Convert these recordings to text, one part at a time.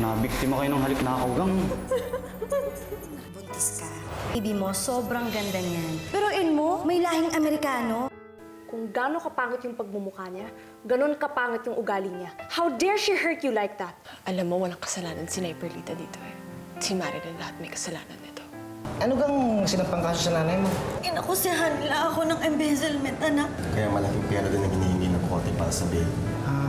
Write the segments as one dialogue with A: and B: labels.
A: na biktima kayo ng halik na gang.
B: Buntis ka. Baby mo, sobrang ganda niyan. Pero mo, may lahing Amerikano.
C: Kung gaano kapangit yung pagmumukha niya, ganon kapangit yung ugali niya. How dare she hurt you like that?
D: Alam mo, walang kasalanan si Perlita dito eh. Si Marilyn lahat may kasalanan nito.
E: Ano gang sinampang kaso sa nanay mo?
B: Inakusahan nila ako ng embezzlement, anak.
F: Kaya malaking pera din ang hinihingi ng korte para sa bail.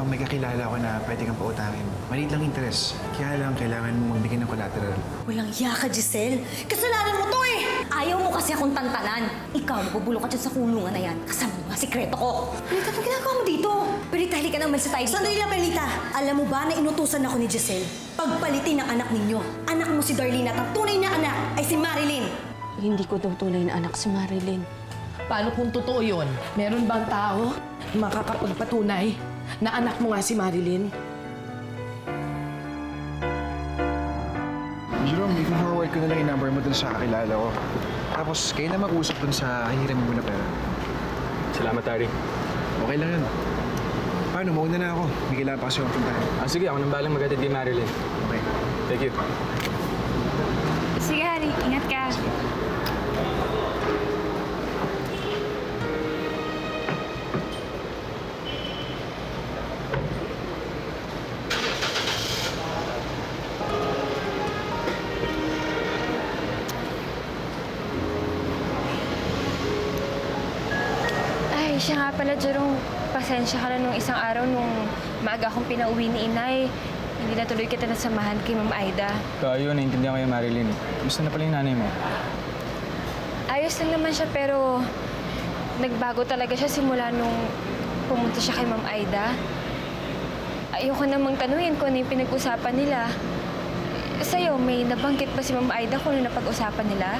G: May kakilala ko na pwede kang pautangin. Maliit lang interes. Kaya lang, kailangan mo magbigay ng collateral.
B: Walang iya ka, Giselle. Kasalanan mo to eh! Ayaw mo kasi akong tantanan. Ikaw, mabubulok ka dyan sa kulungan na yan. Kasama mo nga sikreto ko. Perlita, anong ginagawa mo dito? Perlita, halika na umalis tayo dito. Sandali lang, Perlita. Alam mo ba na inutusan ako ni Giselle? Pagpalitin ang anak ninyo. Anak mo si Darlene at ang tunay na anak ay si Marilyn.
D: Hindi ko daw tunay na anak si Marilyn.
H: Paano kung totoo yun? Meron bang tao makakapagpatunay na anak mo nga si Marilyn?
G: Jerome, i-forward ko na lang yung number mo dun sa kakilala ko. Tapos, kayo na mag-usap dun sa hihiramin mo na pera.
A: Salamat, Ari.
G: Okay lang yan. Paano, mauna na ako. May kailangan pa kasi akong puntahan.
A: Sige, ako nang balang mag-atid kay Marilyn.
G: Okay.
A: Thank you.
I: Sige, Harry. Ingat ka. Ay, siya nga pala, Jerome. Pasensya ka na nung isang araw nung maaga akong pinauwi ni Inay. Hindi na tuloy kita nasamahan kay Ma'am Aida.
A: Kaya naiintindihan ko yung Marilyn. Gusto na pala yung nanay mo.
I: Ayos lang naman siya pero nagbago talaga siya simula nung pumunta siya kay Ma'am Aida. Ayoko namang tanungin kung ano yung pinag-usapan nila. Sa'yo, may nabanggit ba si Ma'am Aida kung ano napag-usapan nila?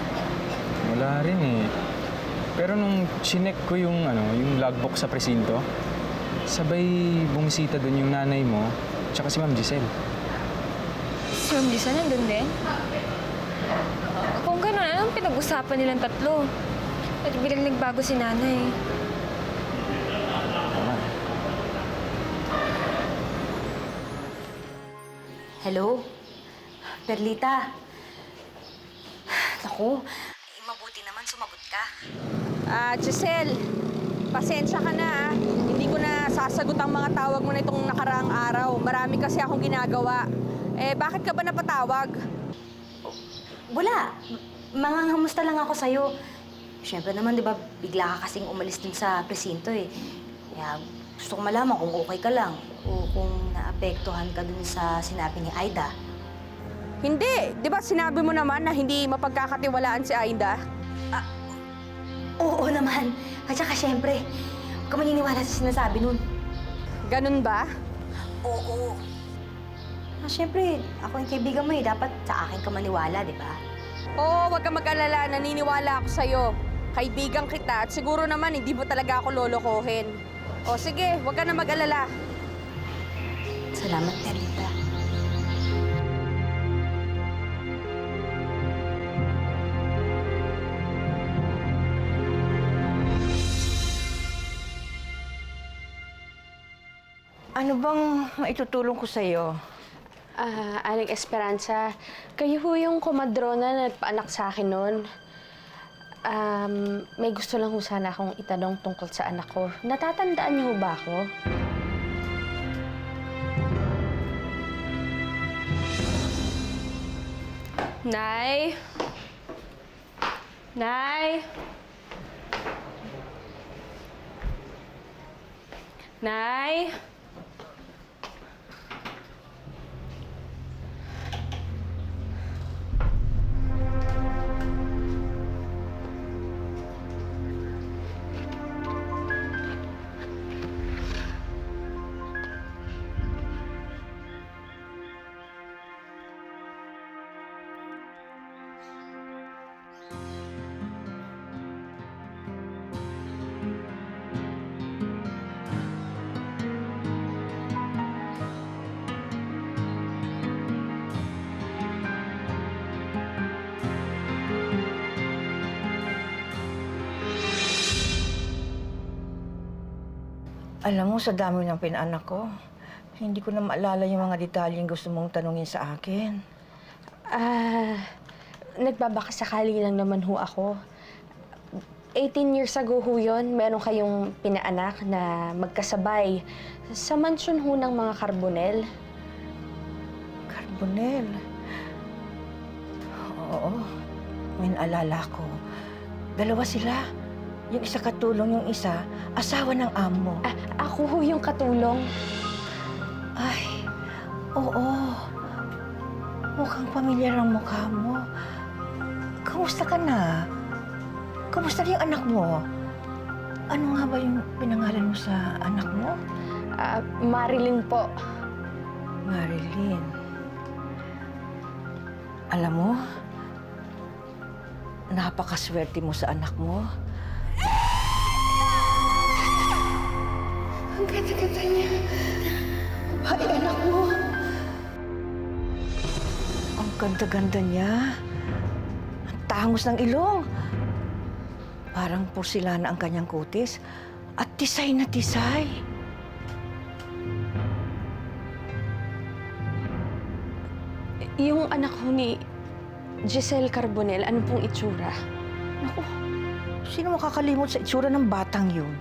A: Wala rin eh. Pero nung chinek ko yung logbook sa presinto, sabay bumisita doon yung nanay mo, tsaka si Ma'am Giselle.
I: Si Ma'am Lisa nandun din? Kung gano'n, anong pinag-usapan nilang tatlo? At bilang nagbago si nanay.
B: Hello? Perlita? Naku, mabuti naman sumagot ka.
D: Giselle, pasensya ka na ah. Hindi ko na sasagot ang mga tawag mo na itong nakaraang araw. Marami kasi akong ginagawa. Bakit ka ba napatawag?
B: Wala. Manganghamusta lang ako sa'yo. Siyempre naman, di ba, bigla ka kasing umalis dun sa presinto eh. Kaya gusto ko malaman kung okay ka lang o kung naapektuhan ka dun sa sinabi ni Aida.
D: Hindi. Di ba sinabi mo naman na hindi mapagkakatiwalaan si Aida?
B: Oo naman. At saka siyempre, huwag ka maniniwala sa sinasabi nun.
D: Ganun ba?
B: Oo. Siyempre, ako yung kaibigan mo eh. Dapat sa akin ka maniwala, di ba?
D: Oo, huwag ka mag-alala. Naniniwala ako sa'yo. Kaibigan kita at siguro naman hindi mo talaga ako lolokohin. O sige, huwag ka na mag-alala.
B: Salamat, Perlita.
J: Ano bang maitutulong ko sa'yo?
D: Aling Esperanza, kayo ho yung komadrona na nagpaanak sa akin noon. May gusto lang ho sana akong itanong tungkol sa anak ko. Natatandaan niyo ho ba ako? Nay? Nay? Nay?
J: Alam mo, sa dami ng pinanak ko, Hindi ko na maalala yung mga detalyeng gusto mong tanungin sa akin.
C: Nagbabakasakali lang naman ho ako. 18 years ago ho yun, meron kayong pinaanak na magkasabay sa mansyon ho ng mga Carbonell.
J: Carbonell? Oo, may naalala ko. Dalawa sila. Yung isa katulong, yung isa, asawa ng amo.
C: Ako ho yung katulong.
J: Ay, oo. Mukhang pamilyar ang mukha mo. Kamusta ka na? Kamusta na yung anak mo? Ano nga ba yung pinangalan mo sa anak mo?
C: Marilyn po.
J: Marilyn. Alam mo, napakaswerte mo sa anak mo.
C: Ang ganda-ganda niya.
J: Ay, anak mo. Ang ganda-ganda niya. Ang tangos ng ilong. Parang porselana ang kanyang kutis. At tisay na tisay.
C: Yung anak ho ni Giselle Carbonell, ano pong itsura?
J: Naku, sino makakalimot sa itsura ng batang yun?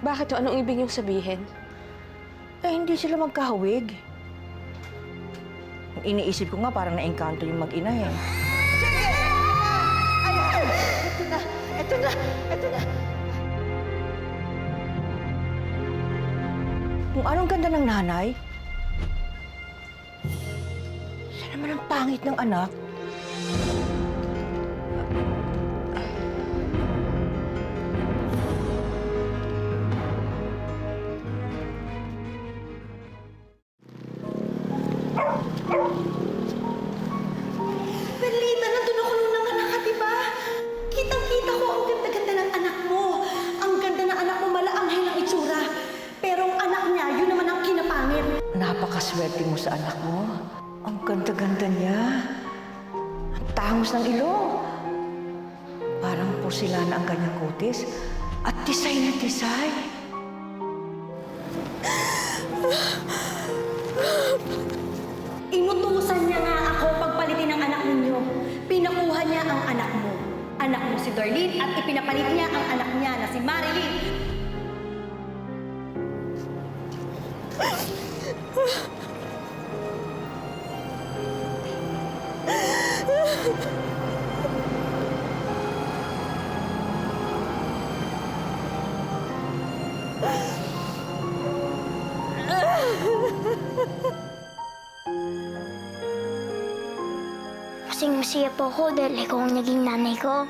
C: Bakit ho? Anong ibig niyong sabihin?
J: Eh, hindi sila magkahawig. Ang iniisip ko nga parang na-engkanto yung mag-ina eh. Sige! Ay, ito na! Ito na! Ito na! Kung anong ganda ng nanay, siya naman ang pangit ng anak.
B: Perlita, nandun ako nung nanganak ka, diba? Kitang-kita ko ang ganda-ganda ng anak mo. Ang ganda ng anak mo, malaanghel ang itsura. Pero ang anak niya, yun naman ang kinapangit.
J: Napakaswerte mo sa anak mo. Ang ganda-ganda niya. Ang tangos ng ilong. Parang porselana ang kanyang kutis. At tisay na tisay.
B: Inutusan niya nga ako pagpalitin ang anak ninyo. Pinakuha niya ang anak mo. Anak mo si Darlene at ipinapalit niya ang anak niya na si Marilyn.
K: Masing-masaya po ako dahil ikaw ang naging nanay ko.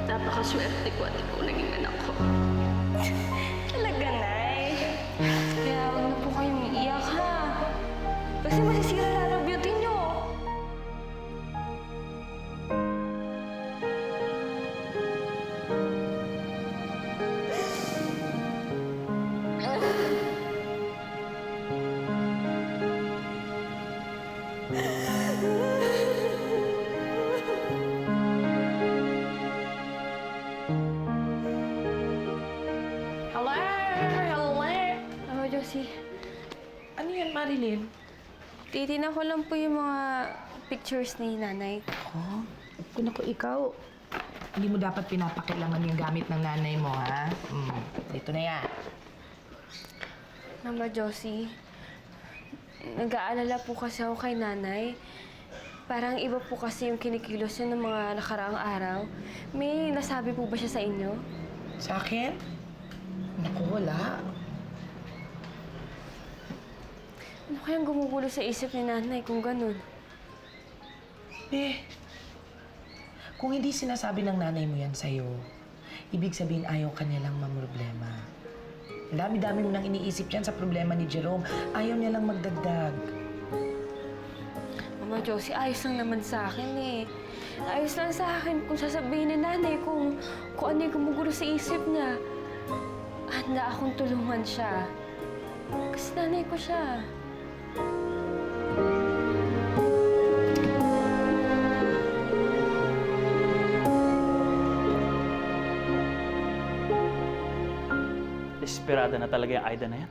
D: Napakaswerte ko at ikaw naging anak ko.
I: Talaga, Nay. Kaya huwag na po kayong iiyak, ha? Kasi masisira lang ang beauty niyo. Josie.
H: Ano yan, Marilyn?
I: Titignan ko lang po yung mga pictures ni Nanay.
H: Oh, kung ako ikaw, hindi mo dapat pinapakailangan yung gamit ng nanay mo, ha? Dito na yan.
I: Mama Josie, nag-aalala po kasi ako kay Nanay. Parang iba po kasi yung kinikilos niya ng mga nakaraang araw. May nasabi po ba siya sa inyo?
H: Sa akin? Naku, wala.
I: Ano kayang gumugulo sa isip ni nanay kung ganun?
H: Kung hindi sinasabi ng nanay mo yan sa'yo, ibig sabihin ayaw ka niya lang mamroblema. Ang dami-dami mo nang iniisip yan sa problema ni Jerome. Ayaw niya lang magdagdag.
I: Mama Josie, ayos lang naman sa akin eh. Ayos lang sa akin kung sasabihin ni nanay kung ano yung gumugulo sa isip niya. Handa akong tulungan siya. Kasi nanay ko siya.
L: Desperada na talaga yung Aida na yan.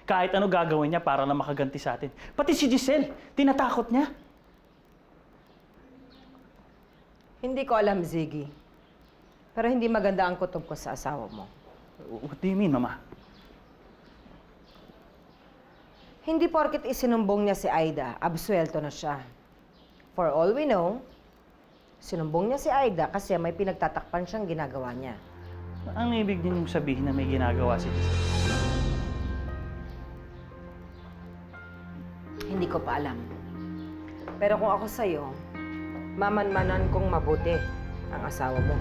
L: Kahit ano gagawin niya para lang makaganti sa atin. Pati si Giselle, tinatakot niya.
M: Hindi ko alam, Ziggy. Pero hindi maganda ang kutob ko sa asawa mo.
L: What do you mean, Mama?
M: Hindi porket isinumbong niya si Aida, absuelto na siya. For all we know, sinumbong niya si Aida kasi may pinagtatakpan siyang ginagawa niya.
L: Ang ibig ninyong sabihin na may ginagawa si Giselle?
M: Hindi ko pa alam. Pero kung ako sa'yo, mamanmanan kong mabuti ang asawa mo.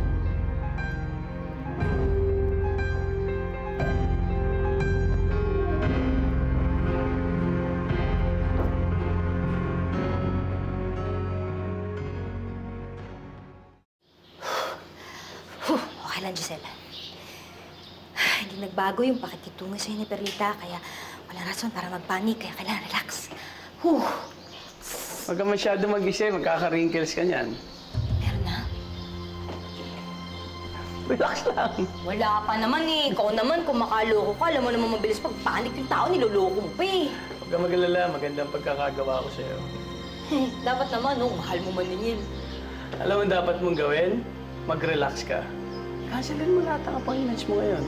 B: Okay lang, Giselle. Hindi nagbago yung pakikitungo sa'yo ni Perlita, kaya walang rason para magpanik, kaya kailangan relax.
N: Huwag ka masyado mag-isip, magkaka-wrinkles ka niyan.
B: Meron na?
N: Relax lang.
B: Wala pa naman eh. Ikaw naman, kung makaloko ka, alam mo naman mabilis pag-panik yung tao, niloloko mo pa eh.
N: Huwag ka mag-alala, magandang pagkakagawa ko sa'yo.
B: Dapat naman, no, mahal mo maningil.
N: Alam mo dapat mong gawin? Mag-relax ka. Cancelin mo lahat ang appointments mo ngayon.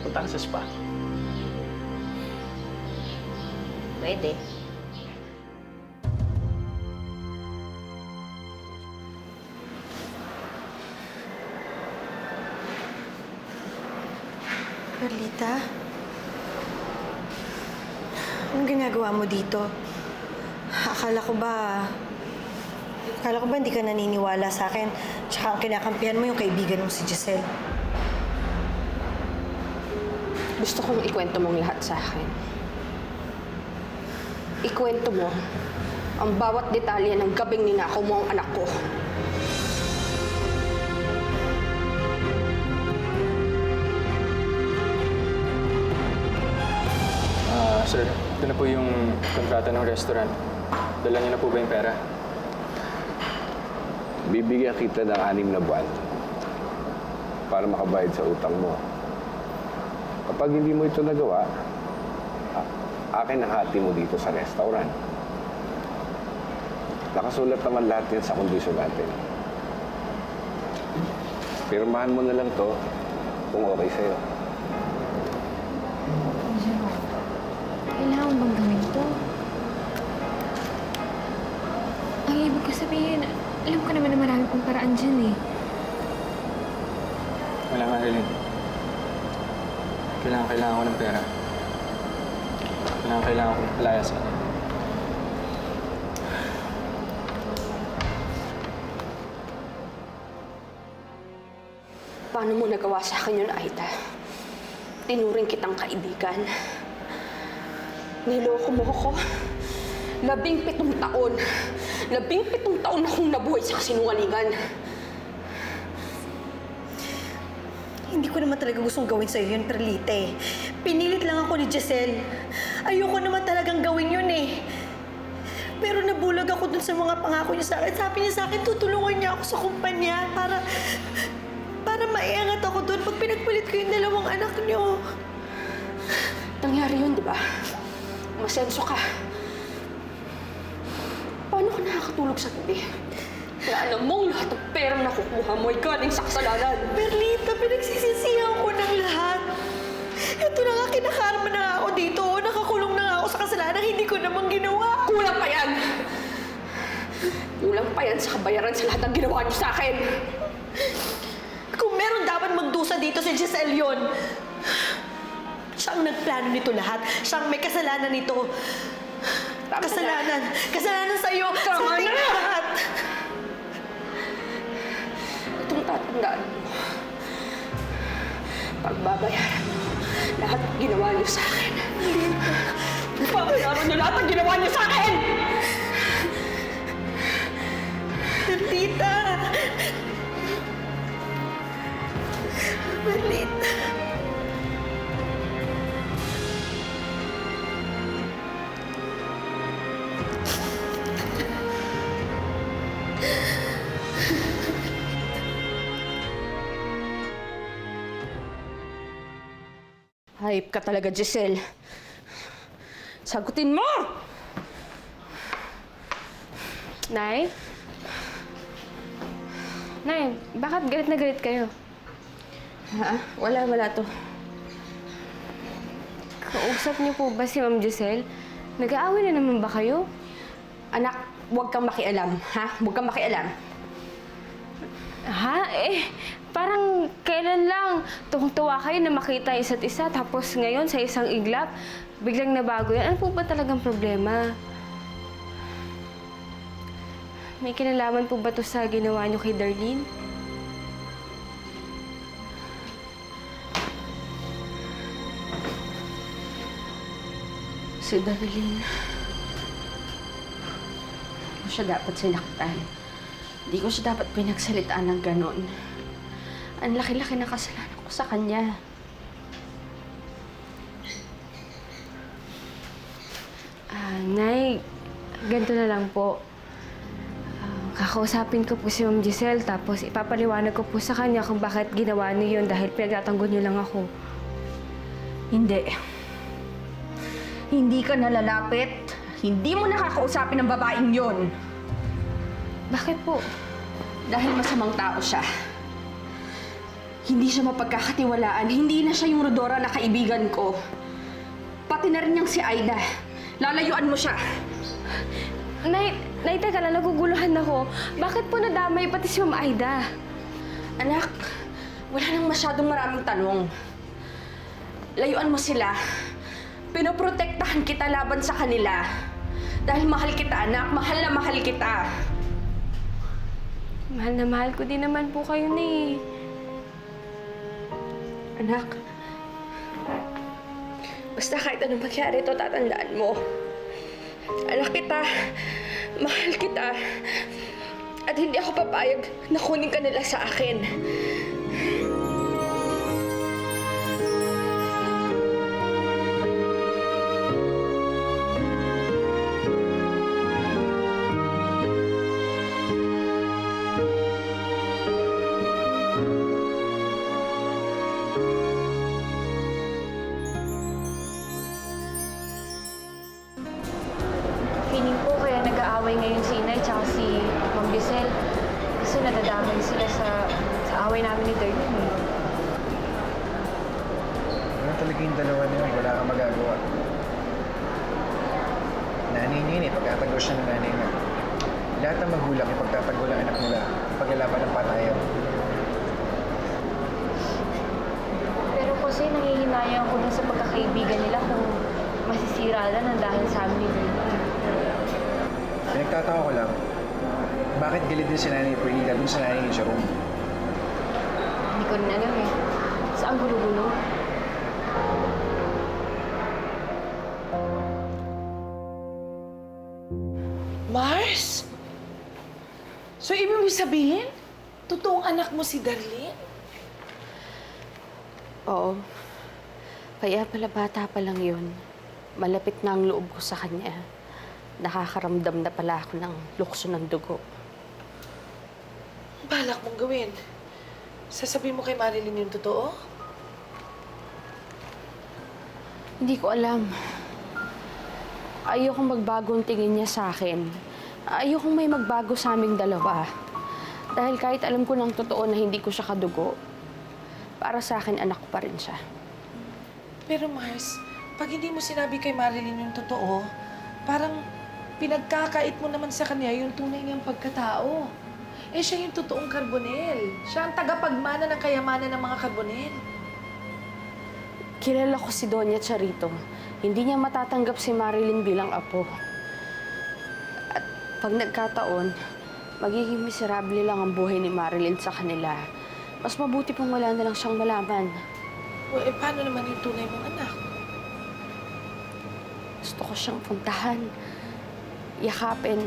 N: Punta ka sa spa.
B: Pwede.
O: Perlita? Anong ginagawa mo dito? Akala ko ba hindi ka naniniwala sa akin? Tsaka ang kinakampihan mo yung kaibigan mo si Giselle.
C: Gusto kong ikwento mong lahat sa akin. Ikwento mo ang bawat detalye ng gabing ninakaw mo ang anak ko.
A: Sir, ito na po yung kontrata ng restaurant. Dala niyo na po ba yung pera?
P: Bibigyan kita ng 6 na buwan para makabayad sa utang mo. Kapag hindi mo ito nagawa, akin ang hati mo dito sa restaurant. Nakasulat naman lahat yan sa kondisyon natin. Pirmahan mo na lang to kung okay sa'yo.
I: Kailangan bang gawin to? Ang ibig ko sabihin, alam ko naman na marami pang paraan dyan eh.
A: Wala nga, Arlene. Kailangan ko ng pera. Kailangan ko palaya sa kanya.
C: Paano mo nagawa sa akin yun, Aida? Tinuring kitang kaibigan. Niloko mo ako. 17 taon. 17 taon akong nabuhay sa kasinungalingan.
O: Hindi ko naman talaga gustong gawin sa'yo yun, Perlita eh. Pinilit lang ako ni Giselle. Ayoko naman talagang gawin yun eh. Pero nabulag ako dun sa mga pangako niya sa akin. Sabi niya sa akin, tutulungan niya ako sa kumpanya para maiangat ako dun pag pinagpalit ko yung 2 anak niyo.
C: Nangyari yun, di ba? Masenso ka. Paano ka nakakatulog sa gabi? Kaya alam mong lahat ng perang nakukuha mo ay galing sa kasalanan.
O: Perlita, pinagsisisihan ko ng lahat. Ito na nga, kinakarma na nga ako dito. Nakakulong na nga ako sa kasalanan, hindi ko namang ginawa.
C: Kulang pa yan! Kulang pa yan sa kabayaran sa lahat ng ginawa niyo sa akin.
O: Kung meron dapat magduda nagdusa dito si Giselle yun. Siya ang nagplano nito lahat. Siya ang may kasalanan nito. Kasalanan. Kasalanan sa'yo. Sa ating lahat.
C: Itong tatandaan mo. Pagbabayaran mo lahat ng ginawa niyo sa akin. Pagbabayaran niyo lahat ng ginawa niyo sa akin!
O: Tita! Marlita!
C: Hayop ka talaga, Giselle. Sagutin mo!
I: Nay? Nay, bakit galit na galit kayo?
C: Ha? Wala to.
I: Kausap niyo po ba si Ma'am Giselle? Nag-aaway na naman ba kayo?
C: Anak, huwag kang makialam, ha? Huwag kang makialam.
I: Ha? Parang kailan lang tuwang-tuwa kayo na makita isa't isa tapos ngayon sa isang iglap, biglang nabago yan. Ano po ba talagang problema? May kinalaman po ba to sa ginawa niyo kay Darlene?
C: Si Darlene. Hindi ko siya dapat sinaktan. Hindi ko siya dapat pinagsalitaan ng ganon. Ang laki-laki na kasalanan ko sa kanya.
I: Nay, ganito na lang po. Kakausapin ko po si Ma'am Giselle tapos ipapaliwanag ko po sa kanya kung bakit ginawa niyo yun dahil pinagtatanggol niyo lang ako.
C: Hindi. Hindi ka nalalapit. Hindi mo nakakausapin ng babaeng yon.
I: Bakit po?
C: Dahil masamang tao siya. Hindi siya mapagkakatiwalaan. Hindi na siya yung Rodora na kaibigan ko. Pati na rin niyang si Aida. Lalayuan mo siya.
I: Nay, teka lang, naguguluhan ako. Bakit po nadamay pati si Ma'am Aida?
C: Anak, wala nang masyadong maraming tanong. Layuan mo sila. Pinoprotektahan kita laban sa kanila. Dahil mahal kita, anak. Mahal na mahal kita.
I: Mahal na mahal ko din naman po kayo ni.
C: Anak, basta kahit anong mangyari ito, tatandaan mo. Anak kita, mahal kita, at hindi ako papayag na kunin ka nila sa akin.
I: Feeling ko kaya nag-aaway ngayon si Inay tsaka si Ma'am Giselle. Kasi nadadamay sila sa away namin ni Darlene.
G: Wala talaga yung dalawa na yun. Wala kang magagawa. Nanay niya yun eh. Pagkatago siya ng nanay niya. Lahat ng magulang yung pagtatago ng anak nila. Paglalaban ng patayan.
I: Pero kasi nangihinayang ko dun sa pagkakaibigan nila kung masisira lang ng dahil sa amin ni Darlene.
G: Pinagtataka ko lang, bakit galit din si Nanay Perlita dun sa nanay ni Jerome?
I: Hindi ko rin alam eh. Saan gulo-gulo?
H: Mars? So, ibig mo sabihin, totoong anak mo si Darlene?
C: Oo. Kaya pala bata pa lang yun. Malapit na ang loob ko sa kanya. Nakakaramdam na pala ako ng lukso ng dugo.
H: Ang balak mong gawin? Sasabihin mo kay Marilyn yung totoo?
C: Hindi ko alam. Ayokong magbago ang tingin niya sa akin. Ayokong may magbago sa aming dalawa. Dahil kahit alam ko ng totoo na hindi ko siya kadugo, para sa akin, anak ko pa rin siya.
H: Pero Mars, pag hindi mo sinabi kay Marilyn yung totoo, parang pinagkakait mo naman sa kanya yung tunay niyang pagkatao. Eh, siya yung totoong Carbonel. Siya ang tagapagmana ng kayamanan ng mga Carbonel.
C: Kilala ko si Doña Charito. Hindi niya matatanggap si Marilyn bilang apo. At pag nagkataon, magiging miserable lang ang buhay ni Marilyn sa kanila. Mas mabuti pong wala na lang siyang malaman.
H: Well, eh, paano naman yung tunay mong anak?
C: Gusto ko siyang puntahan, yakapin.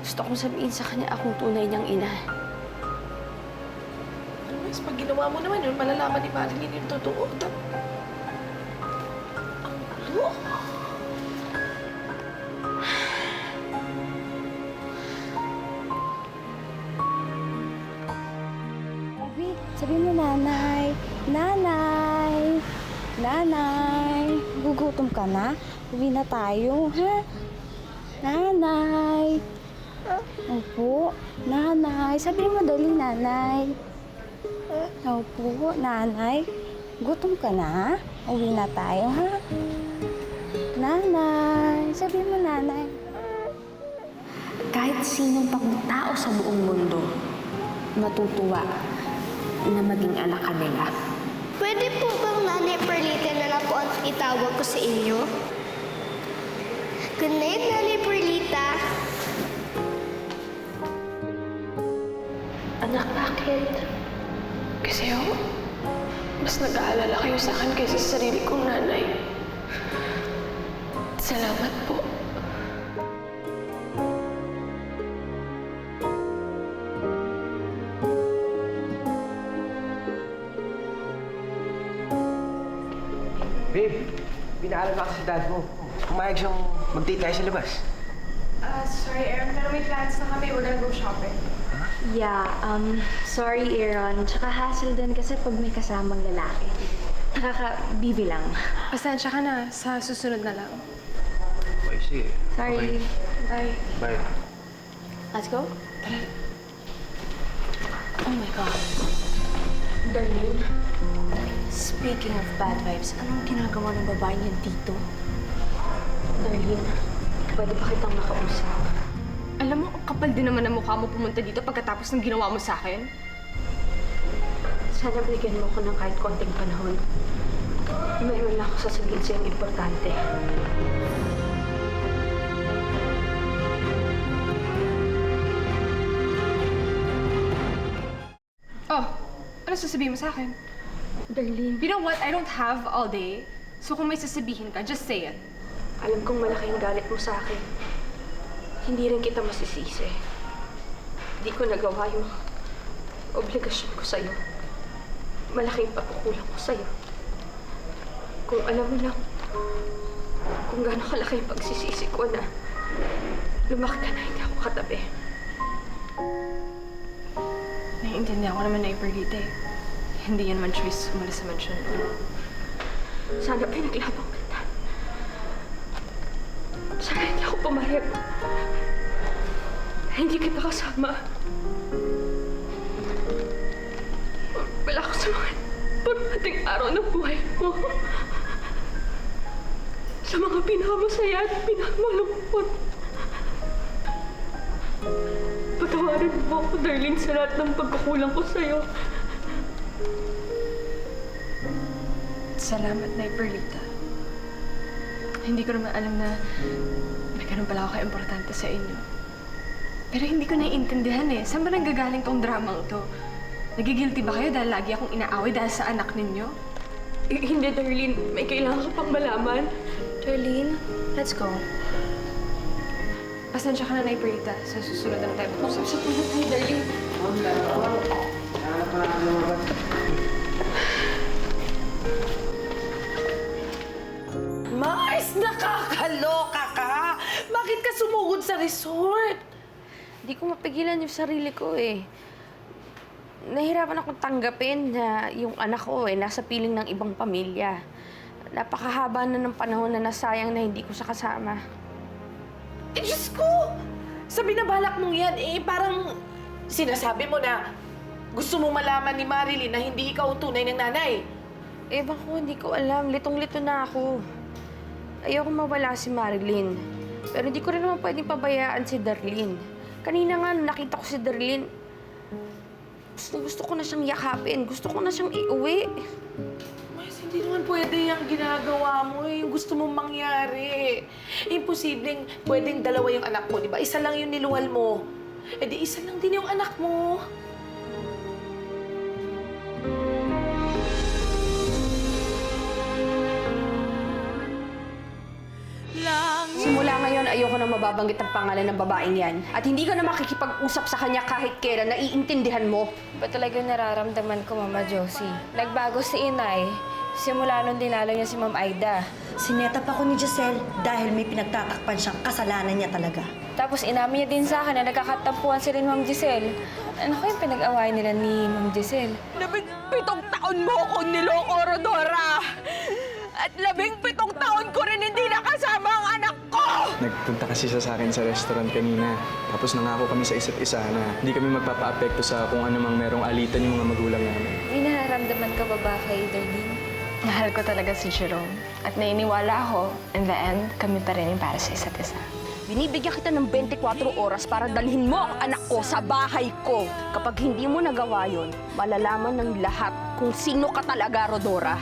C: Gusto kong sabihin sa kanya akong tunay niyang ina.
H: Mas pag ginawa mo naman yun, malalaman ni Marilyn yung totoo. Ang totoo.
K: Baby, sabi mo nanay. Nanay! Nanay! Gugutom ka na? Uwi na tayo, ha? Nanay! Opo, nanay. Sabi mo dali, nanay. Opo, nanay. Gutom ka na? Uwi na tayo, ha? Nanay. Sabi mo, nanay.
C: Kahit sinong pang tao sa buong mundo, matutuwa na maging anak ka nila.
K: Pwede po bang Nanay Perlita na lang po ang itawag ko sa inyo? Good night, Nanay Perlita.
C: Anak, bakit? Kasi mas nag-aalala kayo sa akin kaysa sa sarili kong nanay. Salamat po.
E: Babe, pinaalam na kasi si dad mo. Pumayag siyang mag-date tayo sa labas.
I: Sorry, Aaron, pero may plans na kami. We're gonna go shopping.
Q: Yeah, sorry, Aaron. Tsaka hassle din kasi pag may kasamang lalaki. Nakaka-bibi lang.
I: Pasensya ka na. Sa susunod na lang.
E: Okay, sige.
Q: Sorry.
I: Bye.
E: Bye.
Q: Let's go?
C: Oh my God. Darlene,
Q: Speaking of bad vibes, anong ginagawa ng babae niyan dito?
C: Darlene, pwede ba kitang makausap?
I: Alam mo, ang kapal din naman ang mukha mo pumunta dito pagkatapos ng ginawa mo sa akin.
C: Sana bigyan mo ko ng kahit konting panahon. Mayroon lang ako sasabihin sa'yo importante.
I: Oh, ano sasabihin mo sa akin?
C: Darlene,
I: You know what? I don't have all day. So kung may sasabihin ka, just say it.
C: alam kong malaki ang galit mo sa akin. Hindi rin kita masisisi. Hindi ko nagawa yung obligasyon ko sa'yo. Malaking pagkukulang ko sa'yo. Kung alam mo lang kung gaano kalaki yung pagsisisi ko na lumaki ka na hindi ako katabi.
I: Naiintindihan ko naman na Iperlita eh. Hindi yan naman choice umalis sa mansyon.
C: Sana pinaglabang kita. Sana hindi ako pumayag. Hindi kita kasama. Wala ako sa mga pagdating araw ng buhay mo. Sa mga pinakamasaya at pinakamalungkot. Patawarin mo ako, darling, sa lahat ng pagkukulang ko sa'yo.
I: Salamat na Iperlita. Hindi ko naman alam na may ganun pala ako ka-importante sa inyo. Pero hindi ko naiintindihan eh. Saan ba nanggagaling tong dramang to? Nagigilty ba kayo dahil lagi akong inaaway dahil sa anak ninyo?
C: Hindi, Darlene. May kailangan ka pang malaman.
Q: Darlene, let's go.
I: Pasensya ka na Iperlita. Sa susunod na tayo mag-usap.
C: Sa puno tayo, Darlene.
E: Hanap pa natin yung mga
H: Mars, nakakaloka ka! Bakit ka sumugod sa resort?
C: Hindi ko mapigilan yung sarili ko eh. Nahirapan akong tanggapin na yung anak ko nasa piling ng ibang pamilya. Napakahaba na ng panahon na nasayang na hindi ko siya kasama.
H: Eh, Diyos ko! Sa binabalak mong yan, parang sinasabi mo na gusto mo malaman ni Marilyn na hindi ikaw ang tunay ng nanay.
C: Bako, hindi ko alam. Litong-lito na ako. Ayoko mawala si Marilyn. Pero hindi ko rin naman pwedeng pabayaan si Darlene. Kanina nga, nakita ko si Darlene. Gusto ko na siyang yakapin. Gusto ko na siyang iuwi.
H: Mas hindi naman pwede yung ginagawa mo eh. Yung gusto mong mangyari. Imposibleng pwedeng dalawa yung anak mo, di ba? Isa lang yung niluwal mo. Eh di isa lang din yung anak mo.
C: Simula ngayon, ayoko na mababanggit ang pangalan ng babaeng yan. At hindi ka na makikipag-usap sa kanya kahit kailan. Naiintindihan mo.
I: Ba talaga nararamdaman ko, Mama Josie? Nagbago si Inay. Simula nung dinalo niya si Ma'am Aida.
O: Sinetap ako ni Giselle dahil may pinagtatakpan siyang kasalanan niya talaga.
I: Tapos inamin niya din sa akin na nagkakatampuan sila ni Ma'am Giselle. Ano ko yung pinag-awayan nila ni Ma'am Giselle?
D: 17 taon mo akong niloko, Rodora! At 17 taon ko rin hindi nakasama ang anak ko!
A: Nagpunta kasi siya sa akin sa restaurant kanina. Tapos nangako kami sa isa't isa na hindi kami magpapa-apekto sa kung ano mang merong alitan yung mga magulang namin.
I: May nararamdaman ka ba ba kay Darlene?
Q: Mahal ko talaga si Jerome. At naniniwala ako, in the end, kami pa rin yung para sa isa't isa.
C: Binibigyan kita ng 24 oras para dalhin mo ang anak ko sa bahay ko. Kapag hindi mo nagawa yon, malalaman ng lahat kung sino ka talaga, Rodora.